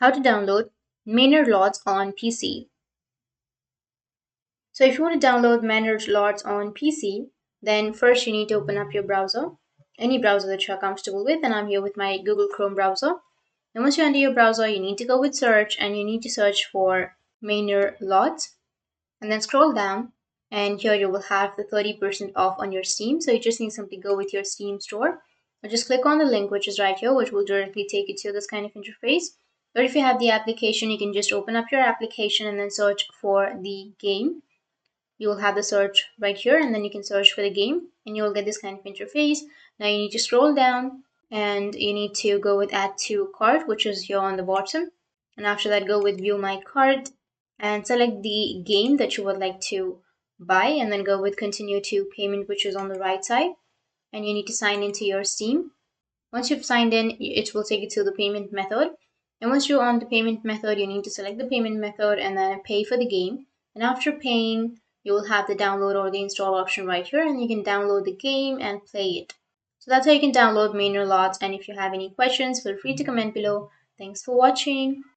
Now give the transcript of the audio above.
How to download Manor Lots on PC. So if you want to download Manor Lots on PC, then first you need to open up your browser, any browser that you're comfortable with, and I'm here with my Google Chrome browser. And once you're under your browser, you need to go with search, and you need to search for Manor Lots, and then scroll down, and here you will have the 30% off on your Steam. So you just need to simply go with your Steam store, or just click on the link which is right here, which will directly take you to this kind of interface. Or if you have the application, you can just open up your application and then search for the game. You will have the search right here, and then you can search for the game and you will get this kind of interface. Now you need to scroll down and you need to go with add to cart, which is here on the bottom. And after that, go with view my cart and select the game that you would like to buy, and then go with continue to payment, which is on the right side. And you need to sign into your Steam. Once you've signed in, it will take you to the payment method. And once you're on the payment method, you need to select the payment method and then pay for the game. And after paying, you will have the download or the install option right here, and you can download the game and play it. So that's how you can download Manor Lots. And if you have any questions, feel free to comment below. Thanks for watching.